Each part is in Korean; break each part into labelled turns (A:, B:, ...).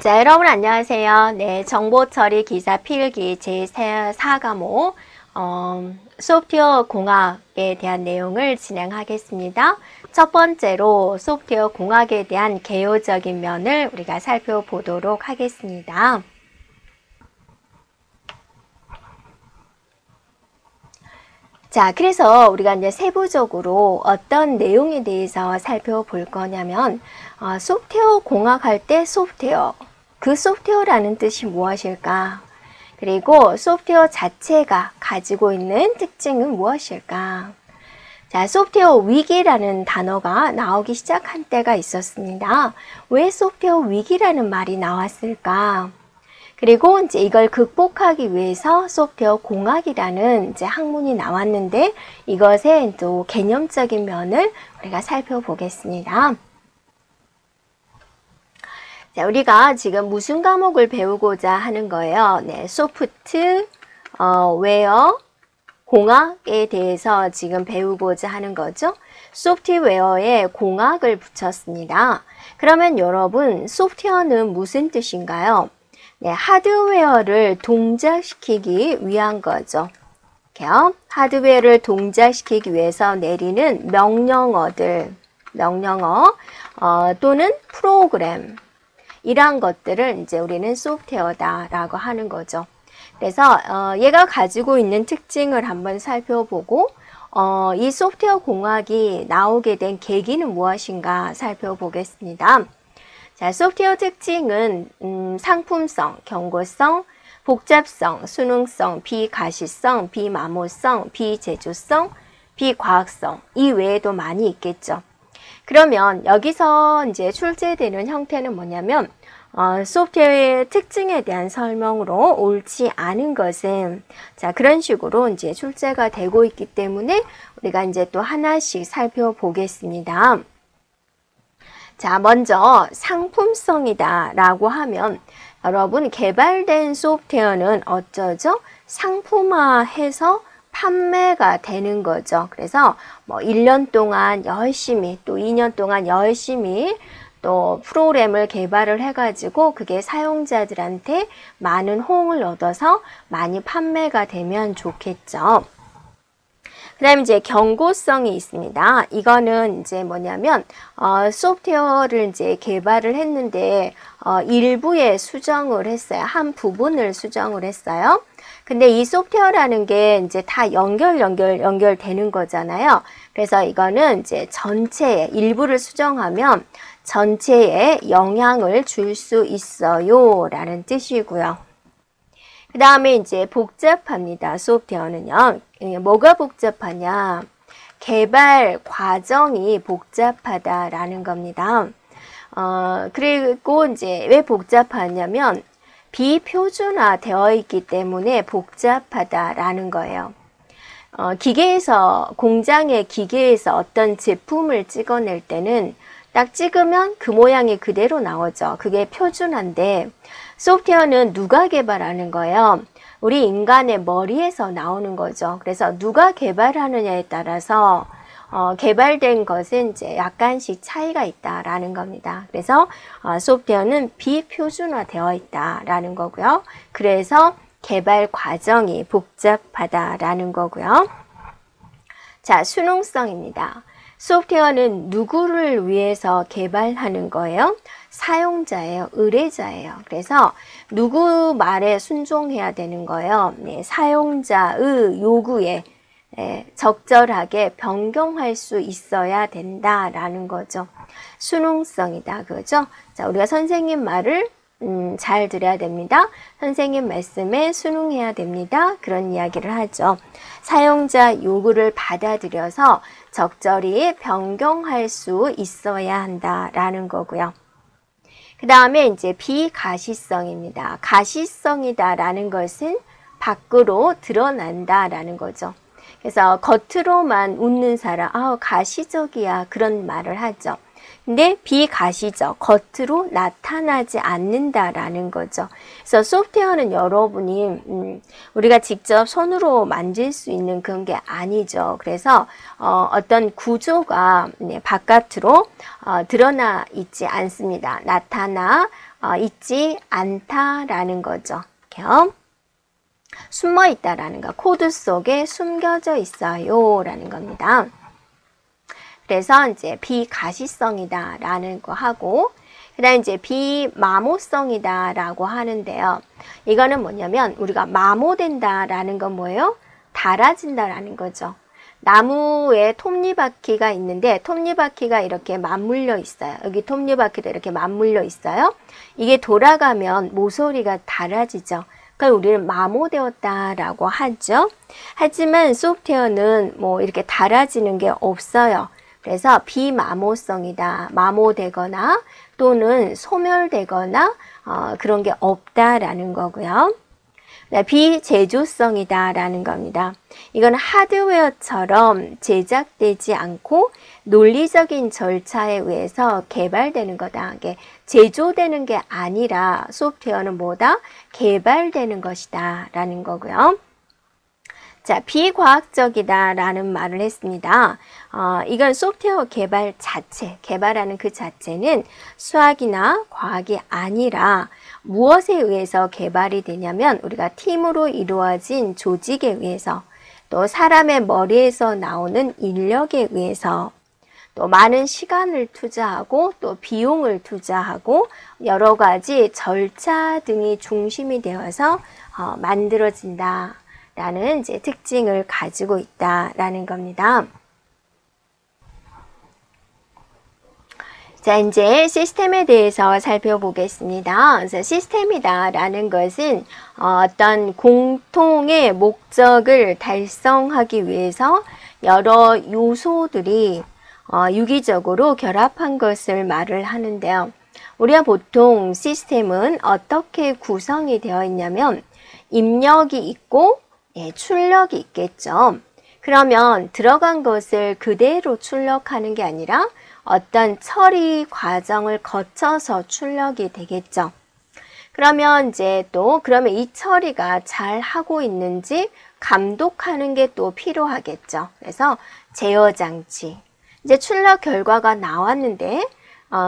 A: 자, 여러분 안녕하세요. 네, 정보처리 기사 필기 제4과목 소프트웨어 공학에 대한 내용을 진행하겠습니다. 첫 번째로 소프트웨어 공학에 대한 개요적인 면을 우리가 살펴보도록 하겠습니다. 자, 그래서 우리가 이제 세부적으로 어떤 내용에 대해서 살펴볼 거냐면 소프트웨어 공학할 때 소프트웨어, 그 소프트웨어라는 뜻이 무엇일까? 그리고 소프트웨어 자체가 가지고 있는 특징은 무엇일까? 자, 소프트웨어 위기라는 단어가 나오기 시작한 때가 있었습니다. 왜 소프트웨어 위기라는 말이 나왔을까? 그리고 이제 이걸 극복하기 위해서 소프트웨어 공학이라는 이제 학문이 나왔는데 이것의 또 개념적인 면을 우리가 살펴보겠습니다. 자, 우리가 지금 무슨 과목을 배우고자 하는 거예요? 네, 소프트웨어 공학에 대해서 지금 배우고자 하는 거죠. 소프트웨어에 공학을 붙였습니다. 그러면 여러분, 소프트웨어는 무슨 뜻인가요? 네, 하드웨어를 동작시키기 위한 거죠. 이렇게요. 하드웨어를 동작시키기 위해서 내리는 명령어들, 명령어 또는 프로그램 이러한 것들을 이제 우리는 소프트웨어다라고 하는 거죠. 그래서 얘가 가지고 있는 특징을 한번 살펴보고 이 소프트웨어 공학이 나오게 된 계기는 무엇인가 살펴보겠습니다. 자, 소프트웨어 특징은 상품성, 경고성, 복잡성, 수능성, 비가시성, 비마모성, 비제조성, 비과학성 이 외에도 많이 있겠죠. 그러면 여기서 이제 출제되는 형태는 뭐냐면 소프트웨어의 특징에 대한 설명으로 옳지 않은 것은 자 그런 식으로 이제 출제가 되고 있기 때문에 우리가 이제 또 하나씩 살펴보겠습니다. 자, 먼저 상품성이다 라고 하면 여러분 개발된 소프트웨어는 어쩌죠? 상품화해서 판매가 되는 거죠. 그래서 뭐 1년 동안 열심히 또 2년 동안 열심히 또 프로그램을 개발을 해가지고 그게 사용자들한테 많은 호응을 얻어서 많이 판매가 되면 좋겠죠. 그 다음에 이제 경고성이 있습니다. 이거는 이제 뭐냐면, 소프트웨어를 이제 개발을 했는데, 일부에 수정을 했어요. 한 부분을 수정을 했어요. 근데 이 소프트웨어라는 게 이제 다 연결되는 거잖아요. 그래서 이거는 이제 전체에, 일부를 수정하면 전체에 영향을 줄 수 있어요. 라는 뜻이고요. 그 다음에 이제 복잡합니다. 소프트웨어는요. 뭐가 복잡하냐? 개발 과정이 복잡하다라는 겁니다. 그리고 이제 왜 복잡하냐면 비표준화 되어 있기 때문에 복잡하다라는 거예요. 공장의 기계에서 어떤 제품을 찍어낼 때는 딱 찍으면 그 모양이 그대로 나오죠. 그게 표준화인데 소프트웨어는 누가 개발하는 거예요? 우리 인간의 머리에서 나오는 거죠. 그래서 누가 개발하느냐에 따라서 개발된 것은 이제 약간씩 차이가 있다라는 겁니다. 그래서 소프트웨어는 비표준화 되어 있다라는 거고요. 그래서 개발 과정이 복잡하다라는 거고요. 자, 수능성입니다. 소프트웨어는 누구를 위해서 개발하는 거예요? 사용자예요. 의뢰자예요. 그래서 누구 말에 순종해야 되는 거예요. 네, 사용자의 요구에 적절하게 변경할 수 있어야 된다라는 거죠. 수능성이다. 그죠? 자, 우리가 선생님 말을 잘 들어야 됩니다. 선생님 말씀에 순응해야 됩니다. 그런 이야기를 하죠. 사용자 요구를 받아들여서 적절히 변경할 수 있어야 한다라는 거고요. 그 다음에 이제 비가시성입니다. 가시성이다라는 것은 밖으로 드러난다라는 거죠. 그래서 겉으로만 웃는 사람, 가시적이야 그런 말을 하죠. 근데 비가시적, 겉으로 나타나지 않는다라는 거죠. 그래서 소프트웨어는 여러분이 우리가 직접 손으로 만질 수 있는 그런 게 아니죠. 그래서 어떤 구조가 바깥으로 드러나 있지 않습니다. 나타나 있지 않다라는 거죠. 이렇게요. 숨어 있다라는 거, 코드 속에 숨겨져 있어요라는 겁니다. 그래서 이제 비가시성이다라는 거 하고, 그다음 이제 비마모성이다라고 하는데요. 이거는 뭐냐면 우리가 마모된다라는 건 뭐예요? 닳아진다라는 거죠. 나무에 톱니바퀴가 있는데 톱니바퀴가 이렇게 맞물려 있어요. 여기 톱니바퀴도 이렇게 맞물려 있어요. 이게 돌아가면 모서리가 닳아지죠. 그걸 우리는 마모되었다라고 하죠. 하지만 소프트웨어는 뭐 이렇게 닳아지는 게 없어요. 그래서 비마모성이다, 마모되거나 또는 소멸되거나 그런 게 없다라는 거고요. 비제조성이다라는 겁니다. 이건 하드웨어처럼 제작되지 않고 논리적인 절차에 의해서 개발되는 거다. 이게 제조되는 게 아니라 소프트웨어는 뭐다? 개발되는 것이다 라는 거고요. 자, 비과학적이다라는 말을 했습니다. 이건 소프트웨어 개발 자체, 개발하는 그 자체는 수학이나 과학이 아니라 무엇에 의해서 개발이 되냐면 우리가 팀으로 이루어진 조직에 의해서 또 사람의 머리에서 나오는 인력에 의해서 또 많은 시간을 투자하고 또 비용을 투자하고 여러 가지 절차 등이 중심이 되어서 만들어진다. 라는 이제 특징을 가지고 있다라는 겁니다. 자, 이제 시스템에 대해서 살펴보겠습니다. 그래서 시스템이다라는 것은 어떤 공통의 목적을 달성하기 위해서 여러 요소들이 유기적으로 결합한 것을 말을 하는데요. 우리가 보통 시스템은 어떻게 구성이 되어 있냐면 입력이 있고 출력이 있겠죠. 그러면 들어간 것을 그대로 출력하는 게 아니라 어떤 처리 과정을 거쳐서 출력이 되겠죠. 그러면 이제 그러면 이 처리가 잘 하고 있는지 감독하는 게 또 필요하겠죠. 그래서 제어 장치. 이제 출력 결과가 나왔는데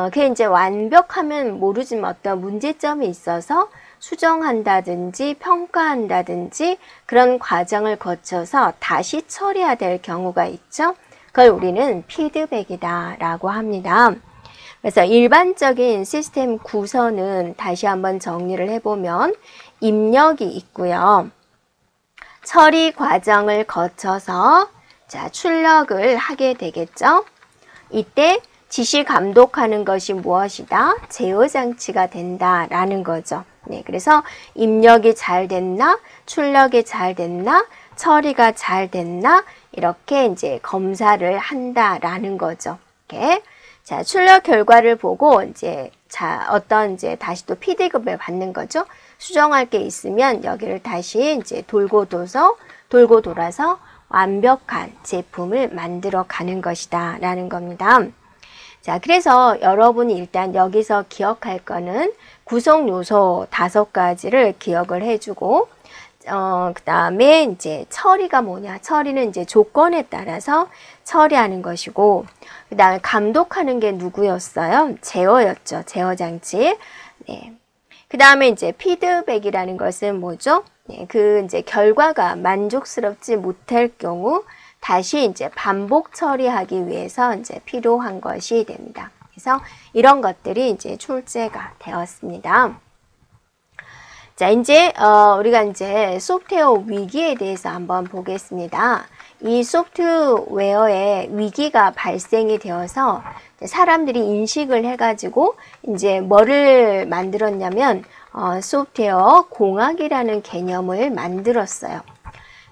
A: 그게 이제 완벽하면 모르지만 어떤 문제점이 있어서 수정한다든지 평가한다든지 그런 과정을 거쳐서 다시 처리해야 될 경우가 있죠. 그걸 우리는 피드백이다 라고 합니다. 그래서 일반적인 시스템 구성은 다시 한번 정리를 해보면 입력이 있고요. 처리 과정을 거쳐서 출력을 하게 되겠죠. 이때 지시 감독하는 것이 무엇이다? 제어 장치가 된다라는 거죠. 네, 그래서 입력이 잘 됐나, 출력이 잘 됐나, 처리가 잘 됐나 이렇게 이제 검사를 한다라는 거죠. 이렇게 자, 출력 결과를 보고 이제 다시 또 피드백을 받는 거죠. 수정할 게 있으면 여기를 다시 이제 돌고 돌아서 완벽한 제품을 만들어 가는 것이다라는 겁니다. 자, 그래서 여러분이 일단 여기서 기억할 거는 구성 요소 5가지를 기억을 해주고, 그 다음에 이제 처리가 뭐냐. 처리는 이제 조건에 따라서 처리하는 것이고, 그 다음에 감독하는 게 누구였어요? 제어였죠. 제어 장치. 네. 그 다음에 이제 피드백이라는 것은 뭐죠? 네, 그 이제 결과가 만족스럽지 못할 경우, 다시 이제 반복 처리하기 위해서 이제 필요한 것이 됩니다. 그래서 이런 것들이 이제 출제가 되었습니다. 자, 이제 우리가 이제 소프트웨어 위기에 대해서 한번 보겠습니다. 이 소프트웨어에 위기가 발생이 되어서 사람들이 인식을 해가지고 이제 뭐를 만들었냐면 소프트웨어 공학이라는 개념을 만들었어요.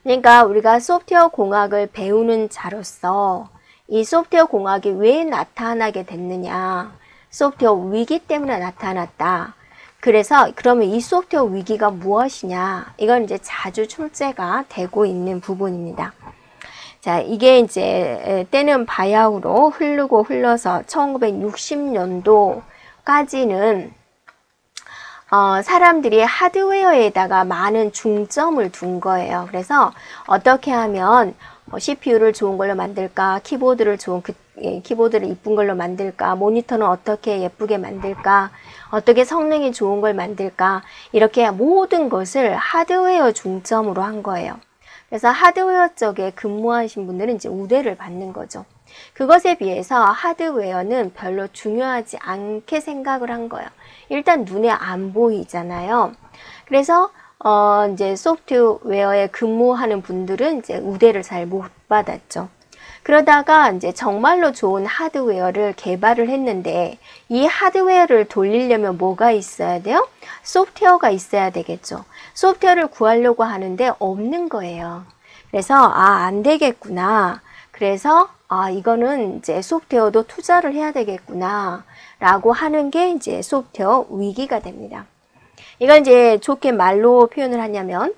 A: 그러니까 우리가 소프트웨어 공학을 배우는 자로서 이 소프트웨어 공학이 왜 나타나게 됐느냐. 소프트웨어 위기 때문에 나타났다. 그래서 그러면 이 소프트웨어 위기가 무엇이냐. 이건 이제 자주 출제가 되고 있는 부분입니다. 자, 이게 이제 때는 바야흐로 흘러서 1960년도까지는 사람들이 하드웨어에다가 많은 중점을 둔 거예요. 그래서 어떻게 하면 CPU를 좋은 걸로 만들까, 키보드를 좋은 키보드를 이쁜 걸로 만들까? 모니터는 어떻게 예쁘게 만들까? 어떻게 성능이 좋은 걸 만들까? 이렇게 모든 것을 하드웨어 중점으로 한 거예요. 그래서 하드웨어 쪽에 근무하신 분들은 이제 우대를 받는 거죠. 그것에 비해서 하드웨어는 별로 중요하지 않게 생각을 한 거예요. 일단 눈에 안 보이잖아요. 그래서 이제 소프트웨어에 근무하는 분들은 이제 우대를 잘 못 받았죠. 그러다가 이제 정말로 좋은 하드웨어를 개발을 했는데 이 하드웨어를 돌리려면 뭐가 있어야 돼요? 소프트웨어가 있어야 되겠죠. 소프트웨어를 구하려고 하는데 없는 거예요. 그래서 안 되겠구나. 그래서 이거는 이제 소프트웨어도 투자를 해야 되겠구나 라고 하는 게 이제 소프트웨어 위기가 됩니다. 이건 이제 좋게 말로 표현을 하냐면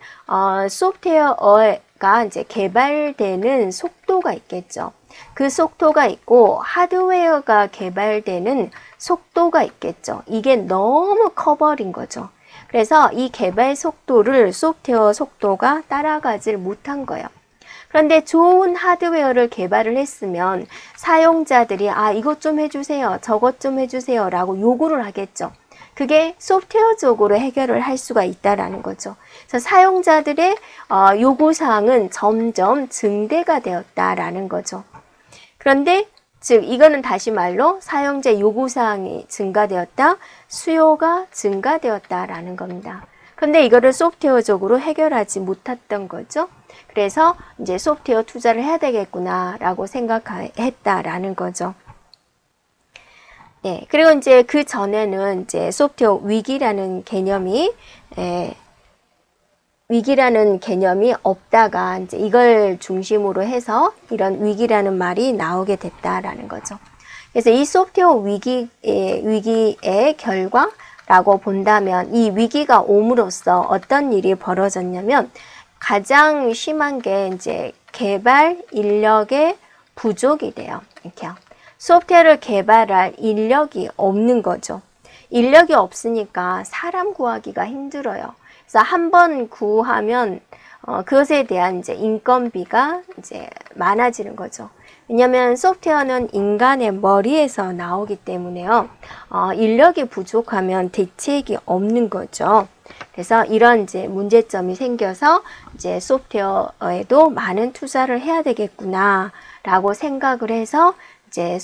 A: 소프트웨어가 이제 개발되는 속도가 있겠죠. 그 속도가 있고 하드웨어가 개발되는 속도가 있겠죠. 이게 너무 커버린 거죠. 그래서 이 개발 속도를 소프트웨어 속도가 따라가질 못한 거예요. 그런데 좋은 하드웨어를 개발을 했으면 사용자들이 이것 좀 해주세요, 저것 좀 해주세요 라고 요구를 하겠죠. 그게 소프트웨어적으로 해결을 할 수가 있다라는 거죠. 그래서 사용자들의 요구사항은 점점 증대가 되었다라는 거죠. 그런데 즉 이거는 다시 말로 사용자 요구사항이 증가되었다, 수요가 증가되었다라는 겁니다. 그런데 이거를 소프트웨어적으로 해결하지 못했던 거죠. 그래서 이제 소프트웨어 투자를 해야 되겠구나라고 생각했다라는 거죠. 네, 그리고 이제 그 전에는 이제 소프트웨어 위기라는 개념이 없다가 이제 이걸 중심으로 해서 이런 위기라는 말이 나오게 됐다라는 거죠. 그래서 이 소프트웨어 위기의 결과라고 본다면 이 위기가 옴으로써 어떤 일이 벌어졌냐면 가장 심한 게 이제 개발 인력의 부족이 돼요. 이렇게요. 소프트웨어를 개발할 인력이 없는 거죠. 인력이 없으니까 사람 구하기가 힘들어요. 그래서 한번 구하면 그것에 대한 이제 인건비가 이제 많아지는 거죠. 왜냐하면 소프트웨어는 인간의 머리에서 나오기 때문에요. 인력이 부족하면 대책이 없는 거죠. 그래서 이런 이제 문제점이 생겨서 이제 소프트웨어에도 많은 투자를 해야 되겠구나라고 생각을 해서 이제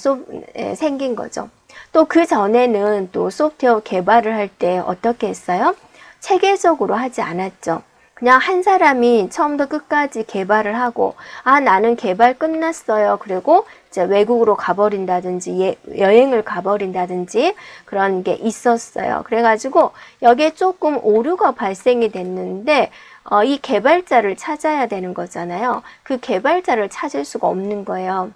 A: 생긴 거죠. 또 그 전에는 또 소프트웨어 개발을 할 때 어떻게 했어요? 체계적으로 하지 않았죠. 그냥 한 사람이 처음부터 끝까지 개발을 하고 나는 개발 끝났어요. 그리고 이제 외국으로 가버린다든지 여행을 가버린다든지 그런 게 있었어요. 그래가지고 여기에 조금 오류가 발생이 됐는데 이 개발자를 찾아야 되는 거잖아요. 그 개발자를 찾을 수가 없는 거예요.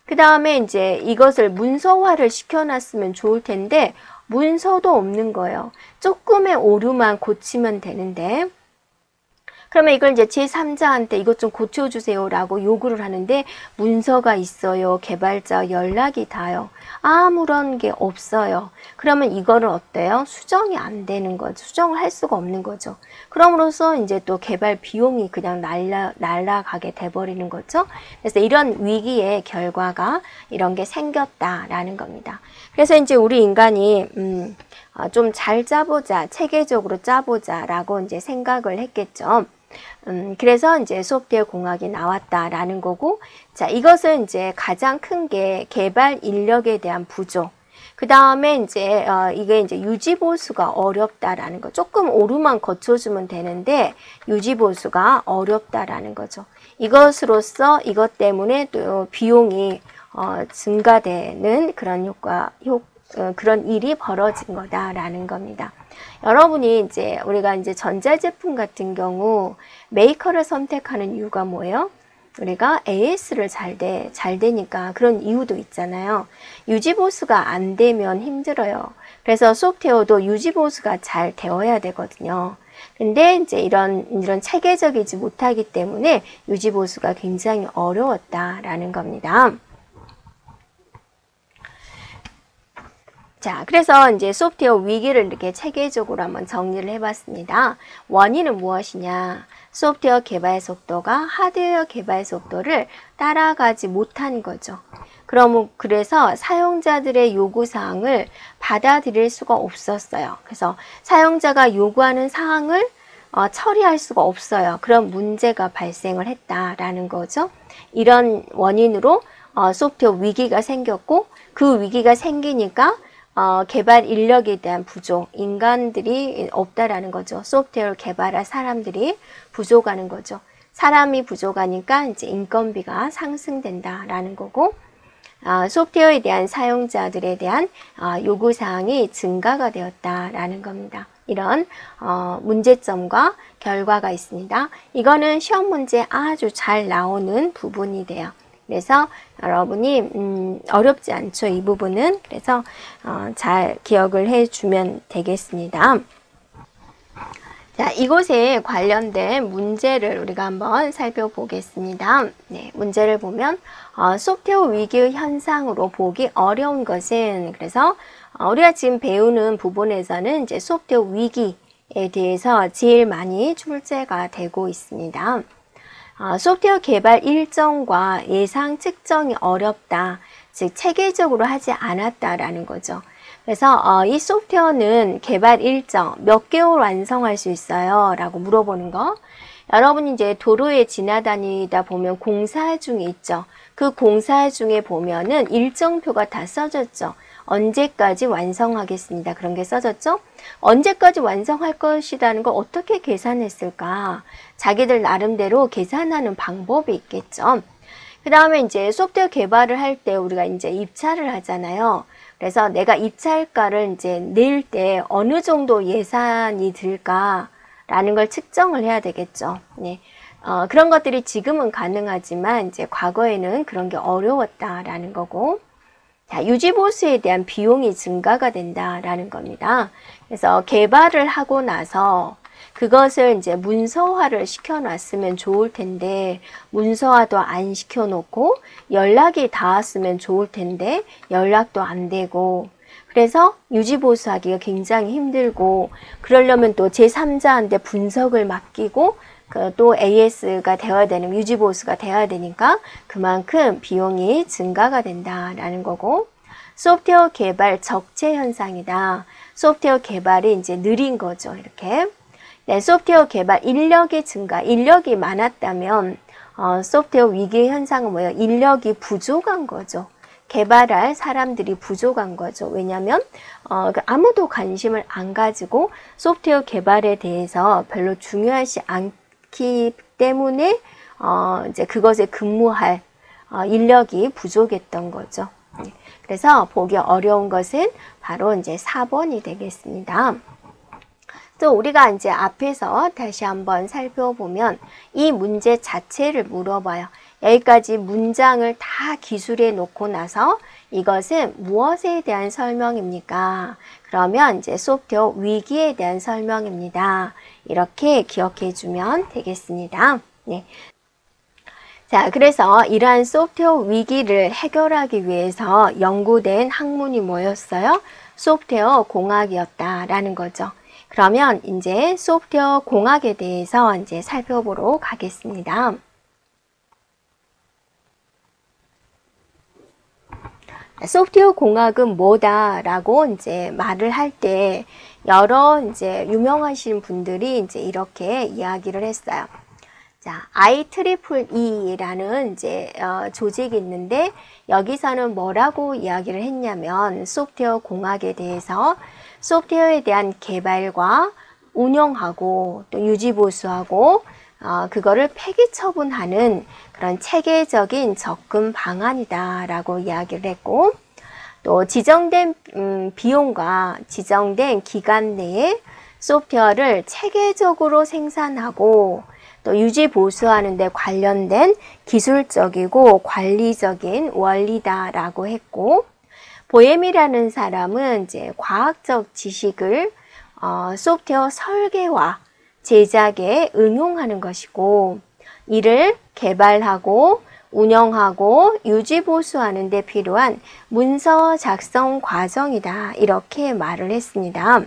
A: 그 다음에 이제 이것을 문서화를 시켜놨으면 좋을 텐데 문서도 없는 거예요. 조금의 오류만 고치면 되는데 그러면 이걸 이제 제3자한테 이것 좀 고쳐주세요 라고 요구를 하는데 문서가 있어요. 개발자 연락이 닿아요. 아무런 게 없어요. 그러면 이거를 어때요? 수정이 안 되는 거죠. 수정을 할 수가 없는 거죠. 그럼으로써 이제 또 개발 비용이 그냥 날아가게 돼버리는 거죠. 그래서 이런 위기의 결과가 이런 게 생겼다라는 겁니다. 그래서 이제 우리 인간이 좀 잘 짜보자, 체계적으로 짜보자 라고 이제 생각을 했겠죠. 그래서 이제 소프트웨어 공학이 나왔다라는 거고, 자, 이것은 이제 가장 큰 게 개발 인력에 대한 부족. 그 다음에 이제, 이게 이제 유지보수가 어렵다라는 거. 조금 오류만 거쳐주면 되는데, 유지보수가 어렵다라는 거죠. 이것으로써 이것 때문에 또 비용이, 증가되는 그런 그런 일이 벌어진 거다라는 겁니다. 여러분이 이제 우리가 이제 전자제품 같은 경우 메이커를 선택하는 이유가 뭐예요? 우리가 AS를 잘 되니까 그런 이유도 있잖아요. 유지보수가 안 되면 힘들어요. 그래서 소프트웨어도 유지보수가 잘 되어야 되거든요. 근데 이제 이런 체계적이지 못하기 때문에 유지보수가 굉장히 어려웠다라는 겁니다. 자, 그래서 이제 소프트웨어 위기를 이렇게 체계적으로 한번 정리를 해봤습니다. 원인은 무엇이냐? 소프트웨어 개발 속도가 하드웨어 개발 속도를 따라가지 못한 거죠. 그래서 사용자들의 요구사항을 받아들일 수가 없었어요. 그래서 사용자가 요구하는 사항을 처리할 수가 없어요. 그런 문제가 발생을 했다라는 거죠. 이런 원인으로 소프트웨어 위기가 생겼고, 그 위기가 생기니까 개발 인력에 대한 부족, 인간들이 없다라는 거죠. 소프트웨어를 개발할 사람들이 부족하는 거죠. 사람이 부족하니까 이제 인건비가 상승된다라는 거고, 소프트웨어에 대한 사용자들에 대한 요구사항이 증가가 되었다라는 겁니다. 이런 문제점과 결과가 있습니다. 이거는 시험 문제에 아주 잘 나오는 부분이 돼요. 그래서 여러분이 어렵지 않죠, 이 부분은. 그래서 잘 기억을 해주면 되겠습니다. 자, 이곳에 관련된 문제를 우리가 한번 살펴보겠습니다. 네, 문제를 보면 소프트웨어 위기 현상으로 보기 어려운 것은, 그래서 우리가 지금 배우는 부분에서는 이제 소프트웨어 위기에 대해서 제일 많이 출제가 되고 있습니다. 소프트웨어 개발 일정과 예상 측정이 어렵다, 즉 체계적으로 하지 않았다라는 거죠. 그래서 이 소프트웨어는 개발 일정 몇 개월 완성할 수 있어요? 라고 물어보는 거. 여러분이 이제 도로에 지나다니다 보면 공사 중에 있죠. 그 공사 중에 보면은 일정표가 다 써졌죠. 언제까지 완성하겠습니다. 그런 게 써졌죠. 언제까지 완성할 것이라는 걸 어떻게 계산했을까? 자기들 나름대로 계산하는 방법이 있겠죠. 그 다음에 이제 소프트웨어 개발을 할 때 우리가 이제 입찰을 하잖아요. 그래서 내가 입찰가를 이제 낼 때 어느 정도 예산이 들까라는 걸 측정을 해야 되겠죠. 네. 그런 것들이 지금은 가능하지만 이제 과거에는 그런 게 어려웠다라는 거고, 자, 유지보수에 대한 비용이 증가가 된다라는 겁니다. 그래서 개발을 하고 나서 그것을 이제 문서화를 시켜놨으면 좋을 텐데 문서화도 안 시켜놓고 연락이 닿았으면 좋을 텐데 연락도 안 되고, 그래서 유지보수하기가 굉장히 힘들고, 그러려면 또 제3자한테 분석을 맡기고 또 AS가 되어야 되는, 유지보수가 되어야 되니까 그만큼 비용이 증가가 된다라는 거고, 소프트웨어 개발 적체 현상이다. 소프트웨어 개발이 이제 느린 거죠. 이렇게. 네, 소프트웨어 개발 인력의 증가, 인력이 많았다면 소프트웨어 위기 현상은 뭐예요? 인력이 부족한 거죠. 개발할 사람들이 부족한 거죠. 왜냐하면 아무도 관심을 안 가지고 소프트웨어 개발에 대해서 별로 중요하지 않기 때문에 이제 그것에 근무할 인력이 부족했던 거죠. 그래서 보기 어려운 것은 바로 이제 4번이 되겠습니다. 또 우리가 이제 앞에서 다시 한번 살펴보면 이 문제 자체를 물어봐요. 여기까지 문장을 다 기술해 놓고 나서 이것은 무엇에 대한 설명입니까? 그러면 이제 소프트웨어 위기에 대한 설명입니다. 이렇게 기억해 주면 되겠습니다. 네. 자, 그래서 이러한 소프트웨어 위기를 해결하기 위해서 연구된 학문이 뭐였어요? 소프트웨어 공학이었다라는 거죠. 그러면 이제 소프트웨어 공학에 대해서 이제 살펴보러 가겠습니다. 소프트웨어 공학은 뭐다라고 이제 말을 할 때 여러 이제 유명하신 분들이 이제 이렇게 이야기를 했어요. 자, IEEE라는 이제 조직이 있는데 여기서는 뭐라고 이야기를 했냐면 소프트웨어 공학에 대해서 소프트웨어에 대한 개발과 운영하고 또 유지보수하고 그거를 폐기 처분하는 그런 체계적인 접근 방안이다라고 이야기를 했고, 또 지정된 비용과 지정된 기간 내에 소프트웨어를 체계적으로 생산하고 또 유지보수하는 데 관련된 기술적이고 관리적인 원리다라고 했고, 보옰이라는 사람은 이제 과학적 지식을 소프트웨어 설계와 제작에 응용하는 것이고, 이를 개발하고 운영하고 유지보수하는 데 필요한 문서 작성 과정이다. 이렇게 말을 했습니다.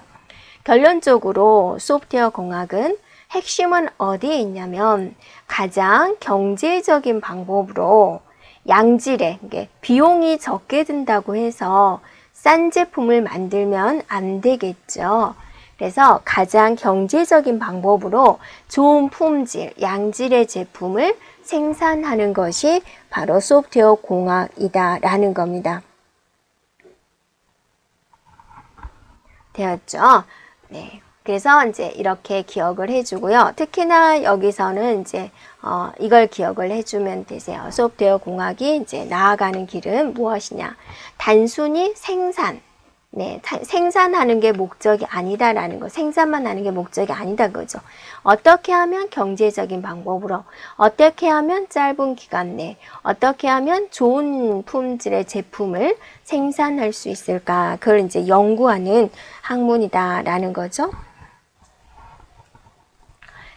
A: 결론적으로 소프트웨어 공학은 핵심은 어디에 있냐면 가장 경제적인 방법으로 양질의, 비용이 적게 든다고 해서 싼 제품을 만들면 안 되겠죠. 그래서 가장 경제적인 방법으로 좋은 품질, 양질의 제품을 생산하는 것이 바로 소프트웨어 공학이다라는 겁니다. 되었죠? 네. 그래서 이제 이렇게 기억을 해주고요. 특히나 여기서는 이제 이걸 기억을 해주면 되세요. 소프트웨어 공학이 이제 나아가는 길은 무엇이냐? 단순히 생산. 네, 생산하는 게 목적이 아니다라는 거, 생산만 하는 게 목적이 아니다 그죠. 어떻게 하면 경제적인 방법으로, 어떻게 하면 짧은 기간 내, 어떻게 하면 좋은 품질의 제품을 생산할 수 있을까? 그걸 이제 연구하는 학문이다라는 거죠.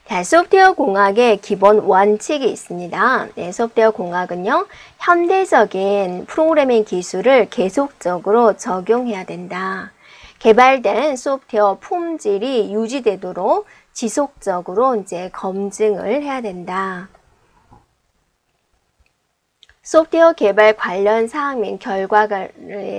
A: 자, 소프트웨어 공학의 기본 원칙이 있습니다. 네, 소프트웨어 공학은요, 현대적인 프로그래밍 기술을 계속적으로 적용해야 된다. 개발된 소프트웨어 품질이 유지되도록 지속적으로 이제 검증을 해야 된다. 소프트웨어 개발 관련 사항 및 결과에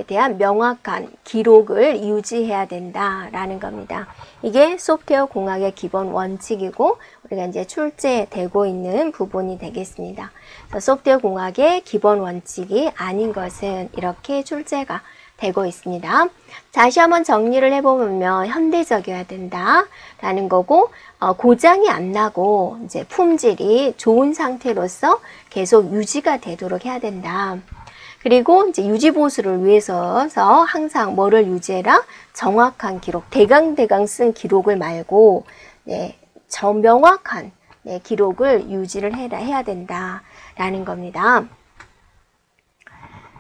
A: 대한 명확한 기록을 유지해야 된다라는 겁니다. 이게 소프트웨어 공학의 기본 원칙이고 우리가 이제 출제되고 있는 부분이 되겠습니다. 소프트웨어 공학의 기본 원칙이 아닌 것은 이렇게 출제가 되고 있습니다. 다시 한번 정리를 해보면 현대적이어야 된다라는 거고 고장이 안 나고 이제 품질이 좋은 상태로서 계속 유지가 되도록 해야 된다. 그리고 이제 유지 보수를 위해서 항상 뭐를 유지해라? 정확한 기록, 대강대강 쓴 기록을 말고 명확한 기록을 유지를 해야 된다라는 겁니다.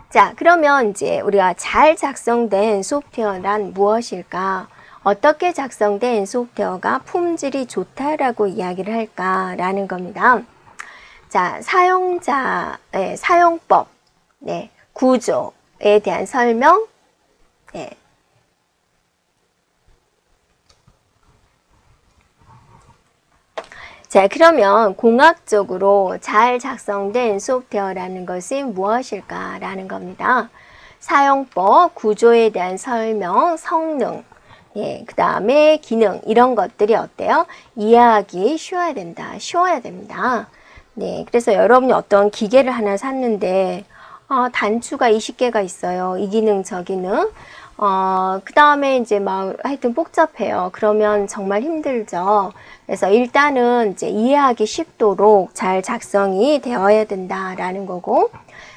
A: 자, 그러면 이제 우리가 잘 작성된 소프트웨어란 무엇일까? 어떻게 작성된 소프트웨어가 품질이 좋다라고 이야기를 할까라는 겁니다. 자, 사용자의 사용법, 구조에 대한 설명, 자, 그러면 공학적으로 잘 작성된 소프트웨어라는 것이 무엇일까라는 겁니다. 사용법, 구조에 대한 설명, 성능, 그 다음에 기능 이런 것들이 어때요? 이해하기 쉬워야 됩니다. 네, 그래서 여러분이 어떤 기계를 하나 샀는데 단추가 20개가 있어요. 이 기능, 저 기능. 그 다음에 이제 막 하여튼 복잡해요. 그러면 정말 힘들죠. 그래서 일단은 이제 이해하기 쉽도록 잘 작성이 되어야 된다라는 거고,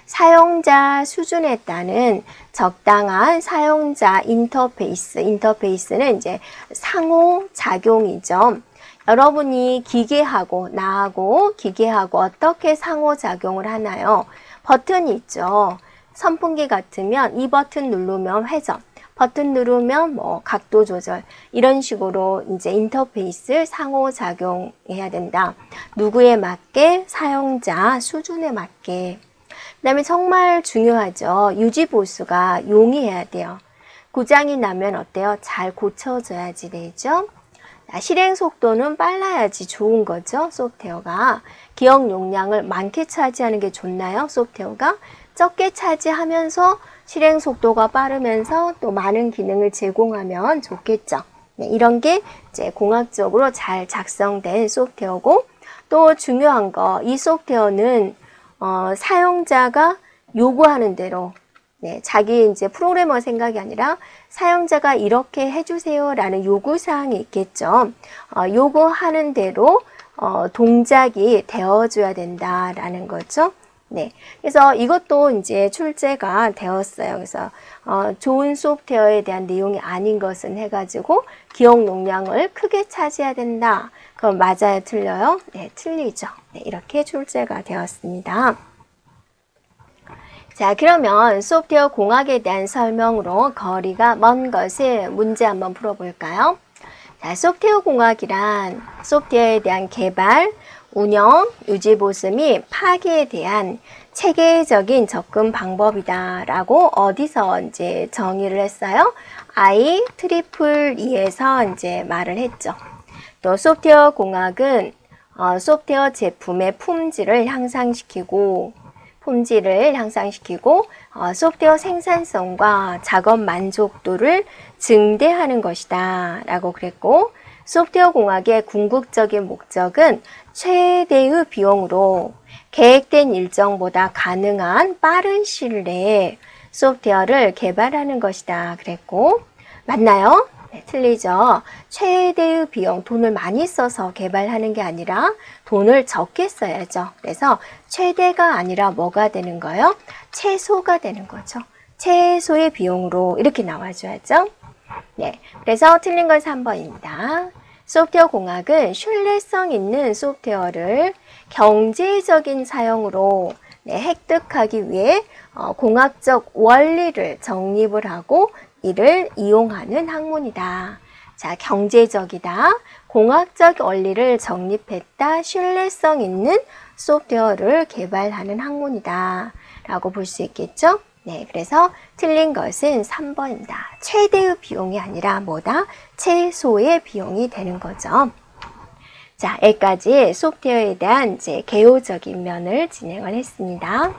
A: 사용자 수준에 따른 적당한 사용자 인터페이스는 이제 상호작용이죠. 여러분이 기계하고 나하고 기계하고 어떻게 상호작용을 하나요? 버튼이 있죠. 선풍기 같으면 이 버튼 누르면 회전, 버튼 누르면 뭐 각도 조절 이런 식으로 이제 인터페이스 상호작용해야 된다. 누구에 맞게? 사용자 수준에 맞게. 그 다음에 정말 중요하죠. 유지보수가 용이해야 돼요. 고장이 나면 어때요? 잘 고쳐져야지 되죠. 실행 속도는 빨라야지 좋은 거죠. 소프트웨어가. 기억 용량을 많게 차지하는 게 좋나요? 소프트웨어가. 적게 차지하면서 실행 속도가 빠르면서 또 많은 기능을 제공하면 좋겠죠. 네, 이런 게 이제 공학적으로 잘 작성된 소프트웨어고, 또 중요한 거, 이 소프트웨어는 사용자가 요구하는 대로, 자기 이제 프로그래머 생각이 아니라 사용자가 이렇게 해주세요 라는 요구사항이 있겠죠. 요구하는 대로 동작이 되어줘야 된다라는 거죠. 네, 그래서 이것도 이제 출제가 되었어요. 그래서 좋은 소프트웨어에 대한 내용이 아닌 것은 해가지고 기억 용량을 크게 차지해야 된다. 그럼 맞아요, 틀려요? 네, 틀리죠. 네, 이렇게 출제가 되었습니다. 자, 그러면 소프트웨어 공학에 대한 설명으로 거리가 먼 것을 문제 한번 풀어볼까요? 자, 소프트웨어 공학이란 소프트웨어에 대한 개발, 운영, 유지보수 및 파기에 대한 체계적인 접근 방법이다라고 어디서 이제 정의를 했어요? IEEE에서 이제 말을 했죠. 또 소프트웨어 공학은 소프트웨어 제품의 품질을 향상시키고 소프트웨어 생산성과 작업 만족도를 증대하는 것이다 라고 그랬고, 소프트웨어 공학의 궁극적인 목적은 최대의 비용으로 계획된 일정보다 가능한 빠른 시일 내에 소프트웨어를 개발하는 것이다 그랬고, 맞나요? 네, 틀리죠. 최대의 비용, 돈을 많이 써서 개발하는 게 아니라 돈을 적게 써야죠. 그래서 최대가 아니라 뭐가 되는 거예요? 최소가 되는 거죠. 최소의 비용으로 이렇게 나와줘야죠. 네, 그래서 틀린 건 3번입니다. 소프트웨어 공학은 신뢰성 있는 소프트웨어를 경제적인 사용으로 획득하기 위해 공학적 원리를 정립을 하고 이를 이용하는 학문이다. 자, 경제적이다. 공학적 원리를 정립했다. 신뢰성 있는 소프트웨어를 개발하는 학문이다. 라고 볼 수 있겠죠? 네, 그래서 틀린 것은 3번입니다. 최대의 비용이 아니라 뭐다? 최소의 비용이 되는 거죠. 자, 여기까지 소프트웨어에 대한 이제 개요적인 면을 진행을 했습니다.